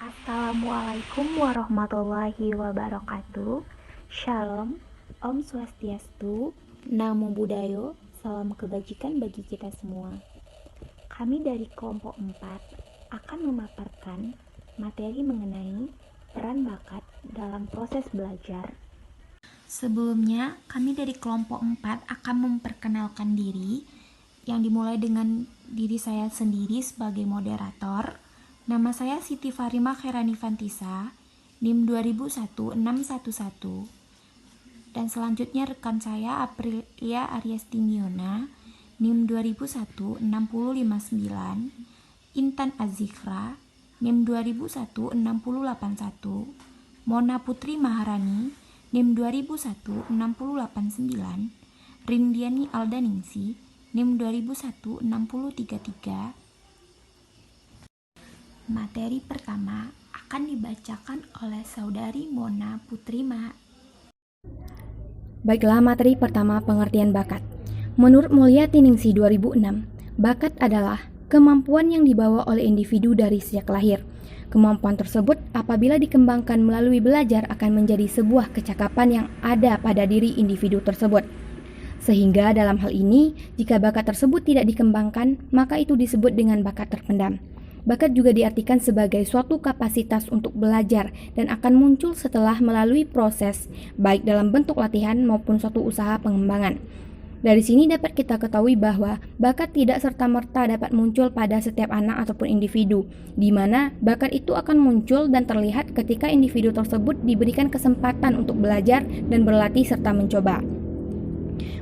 Assalamualaikum warahmatullahi wabarakatuh. Shalom, Om Swastiastu, Namo Buddhaya, salam kebajikan bagi kita semua. Kami dari kelompok 4 akan memaparkan materi mengenai peran bakat dalam proses belajar. Sebelumnya, kami dari kelompok 4 akan memperkenalkan diri, yang dimulai dengan diri saya sendiri sebagai moderator. Nama saya Siti Farima Khairani Fantisa, NIM 201611. Dan selanjutnya rekan saya Aprilia Aryastiniona, NIM 2001-6059, Intan Azikra, NIM 2001-6081, Mona Putri Maharani, NIM 2001-6089, Rindiani Aldaningsi, NIM 2001-6033. Materi pertama akan dibacakan oleh Saudari Mona Putri Maharani. Baiklah, materi pertama, pengertian bakat. Menurut Mulyati Ningsih 2006, bakat adalah kemampuan yang dibawa oleh individu dari sejak lahir. Kemampuan tersebut apabila dikembangkan melalui belajar akan menjadi sebuah kecakapan yang ada pada diri individu tersebut. Sehingga dalam hal ini, jika bakat tersebut tidak dikembangkan, maka itu disebut dengan bakat terpendam. Bakat juga diartikan sebagai suatu kapasitas untuk belajar dan akan muncul setelah melalui proses, baik dalam bentuk latihan maupun suatu usaha pengembangan. Dari sini dapat kita ketahui bahwa bakat tidak serta-merta dapat muncul pada setiap anak ataupun individu, di mana bakat itu akan muncul dan terlihat ketika individu tersebut diberikan kesempatan untuk belajar dan berlatih serta mencoba.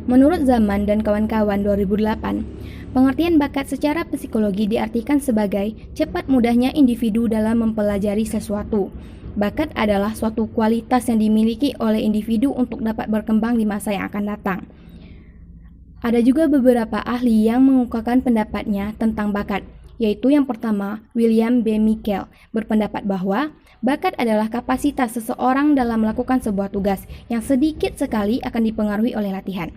Menurut Zaman dan kawan-kawan 2008, pengertian bakat secara psikologi diartikan sebagai cepat mudahnya individu dalam mempelajari sesuatu. Bakat adalah suatu kualitas yang dimiliki oleh individu untuk dapat berkembang di masa yang akan datang. Ada juga beberapa ahli yang mengungkapkan pendapatnya tentang bakat, yaitu yang pertama, William B. Michel berpendapat bahwa bakat adalah kapasitas seseorang dalam melakukan sebuah tugas yang sedikit sekali akan dipengaruhi oleh latihan.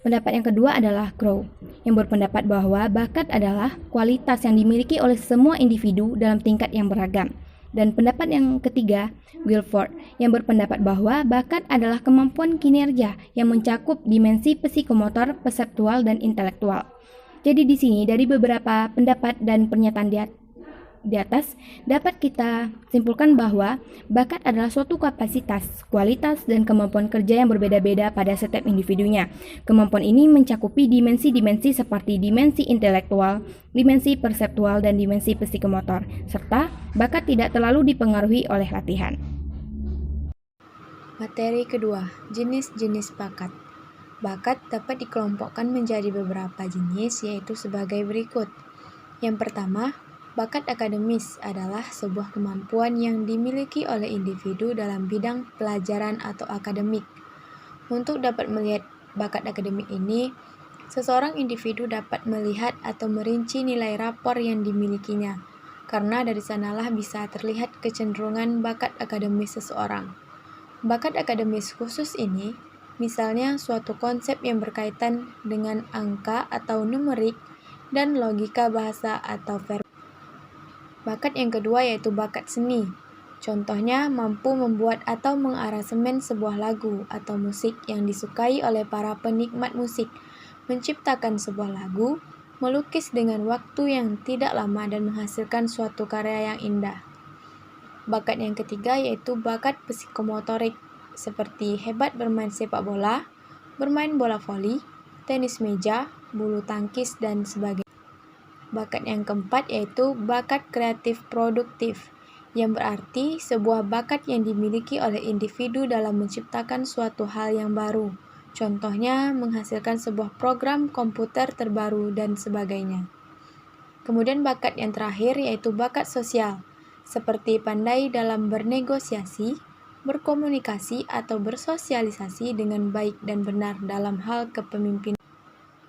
Pendapat yang kedua adalah Crow, yang berpendapat bahwa bakat adalah kualitas yang dimiliki oleh semua individu dalam tingkat yang beragam. Dan pendapat yang ketiga, Wilford, yang berpendapat bahwa bakat adalah kemampuan kinerja yang mencakup dimensi psikomotor, perseptual, dan intelektual. Jadi di sini dari beberapa pendapat dan pernyataan di atas dapat kita simpulkan bahwa bakat adalah suatu kapasitas, kualitas, dan kemampuan kerja yang berbeda-beda pada setiap individunya. Kemampuan ini mencakupi dimensi-dimensi seperti dimensi intelektual, dimensi perseptual, dan dimensi psikomotor, serta bakat tidak terlalu dipengaruhi oleh latihan. Materi kedua, jenis-jenis bakat. Bakat dapat dikelompokkan menjadi beberapa jenis, yaitu sebagai berikut. Yang pertama, bakat akademis adalah sebuah kemampuan yang dimiliki oleh individu dalam bidang pelajaran atau akademik. Untuk dapat melihat bakat akademik ini, seseorang individu dapat melihat atau merinci nilai rapor yang dimilikinya, karena dari sanalah bisa terlihat kecenderungan bakat akademis seseorang. Bakat akademis khusus ini, misalnya suatu konsep yang berkaitan dengan angka atau numerik dan logika bahasa atau verbal. Bakat yang kedua yaitu bakat seni. Contohnya mampu membuat atau mengaransemen sebuah lagu atau musik yang disukai oleh para penikmat musik, menciptakan sebuah lagu, melukis dengan waktu yang tidak lama dan menghasilkan suatu karya yang indah. Bakat yang ketiga yaitu bakat psikomotorik, seperti hebat bermain sepak bola, bermain bola voli, tenis meja, bulu tangkis, dan sebagainya. Bakat yang keempat yaitu bakat kreatif produktif, yang berarti sebuah bakat yang dimiliki oleh individu dalam menciptakan suatu hal yang baru, contohnya menghasilkan sebuah program komputer terbaru dan sebagainya. Kemudian bakat yang terakhir yaitu bakat sosial, seperti pandai dalam bernegosiasi, berkomunikasi atau bersosialisasi dengan baik dan benar dalam hal kepemimpinan.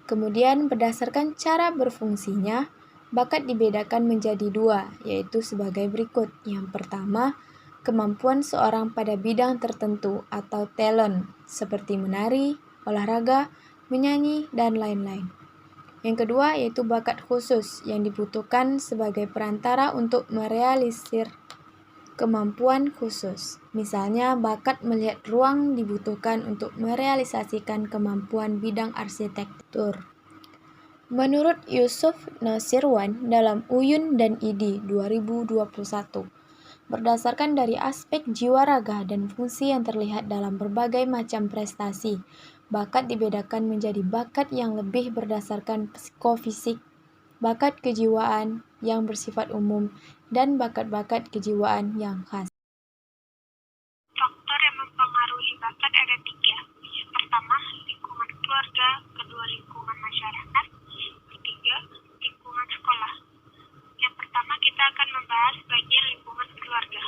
Kemudian berdasarkan cara berfungsinya, bakat dibedakan menjadi dua, yaitu sebagai berikut. Yang pertama, kemampuan seorang pada bidang tertentu atau talent, seperti menari, olahraga, menyanyi, dan lain-lain. Yang kedua yaitu bakat khusus yang dibutuhkan sebagai perantara untuk merealisir kemampuan khusus. Misalnya, bakat melihat ruang dibutuhkan untuk merealisasikan kemampuan bidang arsitektur. Menurut Yusuf Nasirwan dalam Uyun dan Idi 2021, berdasarkan dari aspek jiwa raga dan fungsi yang terlihat dalam berbagai macam prestasi, bakat dibedakan menjadi bakat yang lebih berdasarkan psikofisik, bakat kejiwaan yang bersifat umum, dan bakat-bakat kejiwaan yang khas. Faktor yang mempengaruhi bakat ada 3. Pertama, lingkungan keluarga, kedua lingkungan masyarakat, ketiga lingkungan sekolah. Yang pertama kita akan membahas bagian lingkungan keluarga.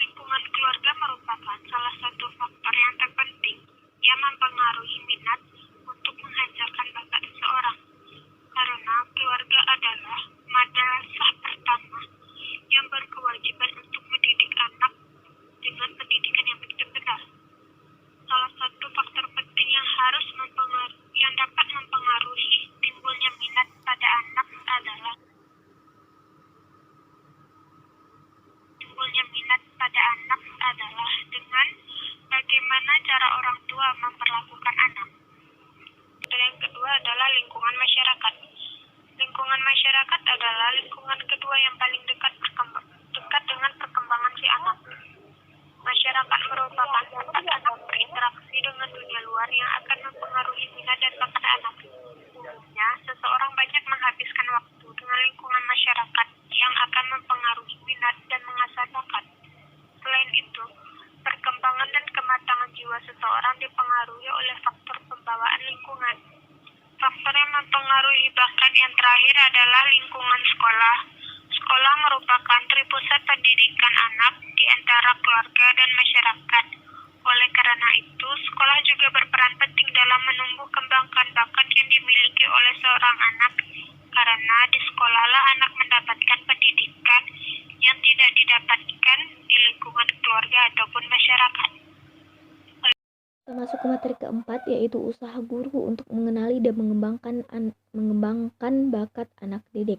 Lingkungan keluarga merupakan salah satu faktor yang terpenting yang mempengaruhi minat untuk menghasilkan bakat seseorang. Karena keluarga adalah madrasah pertama yang berkewajiban untuk mendidik anak dengan pendidikan yang benar. Salah satu faktor penting yang dapat mempengaruhi timbulnya minat pada anak adalah dengan bagaimana cara orang tua memperlakukan anak. Dan yang kedua adalah lingkungan masyarakat. Lingkungan masyarakat adalah lingkungan kedua yang paling dekat dengan perkembangan si anak. Masyarakat merupakan tempat anak berinteraksi dengan dunia luar yang akan mempengaruhi minat dan bakat anak. Umumnya, seseorang banyak menghabiskan waktu dengan lingkungan masyarakat yang akan mempengaruhi minat dan mengasah bakat. Selain itu, perkembangan dan kematangan jiwa seseorang dipengaruhi oleh faktor pembawaan lingkungan. Faktor yang mempengaruhi bakat yang terakhir adalah lingkungan sekolah. Sekolah merupakan tripusat pendidikan anak di antara keluarga dan masyarakat. Oleh karena itu, sekolah juga berperan penting dalam menumbuh kembangkan bakat yang dimiliki oleh seorang anak, karena di sekolahlah anak mendapatkan pendidikan yang tidak didapatkan di lingkungan keluarga ataupun masyarakat. Termasuk ke materi keempat, yaitu usaha guru untuk mengenali dan mengembangkan bakat anak didik.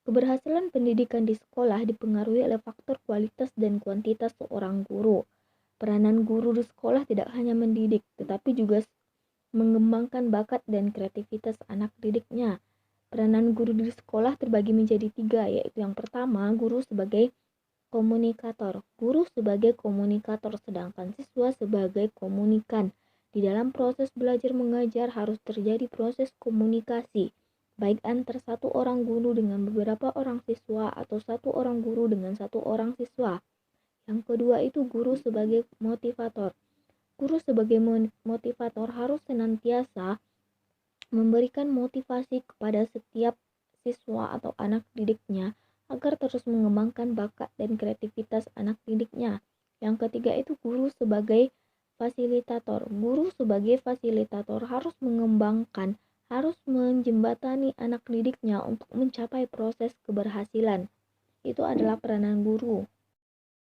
Keberhasilan pendidikan di sekolah dipengaruhi oleh faktor kualitas dan kuantitas seorang guru. Peranan guru di sekolah tidak hanya mendidik, tetapi juga mengembangkan bakat dan kreativitas anak didiknya. Peranan guru di sekolah terbagi menjadi 3, yaitu yang pertama, guru sebagai komunikator. Guru sebagai komunikator, sedangkan siswa sebagai komunikan. Di dalam proses belajar mengajar harus terjadi proses komunikasi, baik antar satu orang guru dengan beberapa orang siswa atau satu orang guru dengan satu orang siswa. Yang kedua itu guru sebagai motivator. Guru sebagai motivator harus senantiasa memberikan motivasi kepada setiap siswa atau anak didiknya agar terus mengembangkan bakat dan kreativitas anak didiknya. Yang ketiga itu guru sebagai fasilitator. Guru sebagai fasilitator harus menjembatani anak didiknya untuk mencapai proses keberhasilan. Itu adalah peranan guru.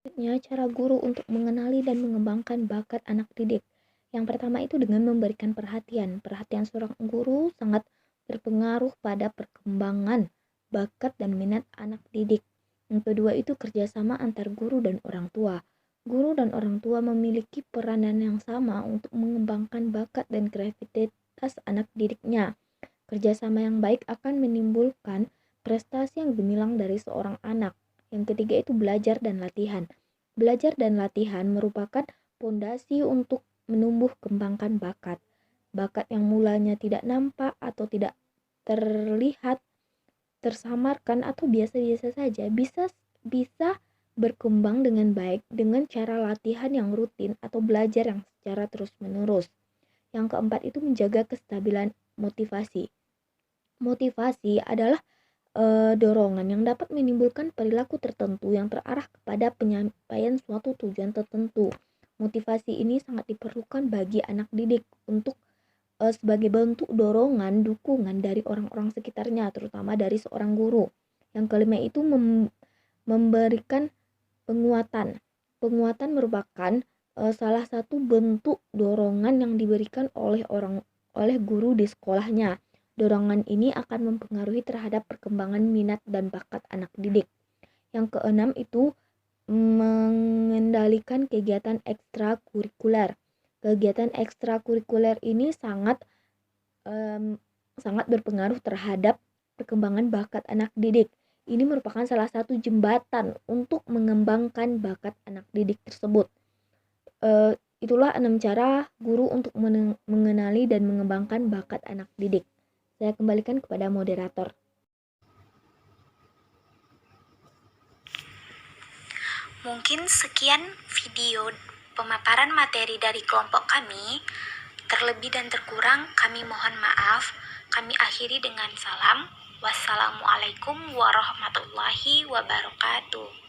Selanjutnya, cara guru untuk mengenali dan mengembangkan bakat anak didik. Yang pertama itu dengan memberikan perhatian. Perhatian seorang guru sangat berpengaruh pada perkembangan bakat dan minat anak didik. Yang kedua itu kerjasama antar guru dan orang tua. Guru dan orang tua memiliki peranan yang sama untuk mengembangkan bakat dan kreativitas anak didiknya. Kerjasama yang baik akan menimbulkan prestasi yang gemilang dari seorang anak. Yang ketiga itu belajar dan latihan. Belajar dan latihan merupakan fondasi untuk menumbuh kembangkan bakat. Bakat yang mulanya tidak nampak atau tidak terlihat, tersamarkan atau biasa-biasa saja bisa berkembang dengan baik dengan cara latihan yang rutin atau belajar yang secara terus-menerus. Yang keempat itu menjaga kestabilan motivasi. Motivasi adalah dorongan yang dapat menimbulkan perilaku tertentu yang terarah kepada penyampaian suatu tujuan tertentu. Motivasi ini sangat diperlukan bagi anak didik untuk sebagai bentuk dorongan, dukungan dari orang-orang sekitarnya, terutama dari seorang guru. Yang kelima itu memberikan penguatan. Penguatan merupakan salah satu bentuk dorongan yang diberikan oleh guru di sekolahnya. Dorongan ini akan mempengaruhi terhadap perkembangan minat dan bakat anak didik. Yang keenam itu mengendalikan kegiatan ekstrakurikuler. Kegiatan ekstrakurikuler ini sangat berpengaruh terhadap perkembangan bakat anak didik. Ini merupakan salah satu jembatan untuk mengembangkan bakat anak didik tersebut. Itulah 6 cara guru untuk mengenali dan mengembangkan bakat anak didik. Saya kembalikan kepada moderator. Mungkin sekian video pemaparan materi dari kelompok kami. Terlebih dan terkurang kami mohon maaf. Kami akhiri dengan salam. Wassalamualaikum warahmatullahi wabarakatuh.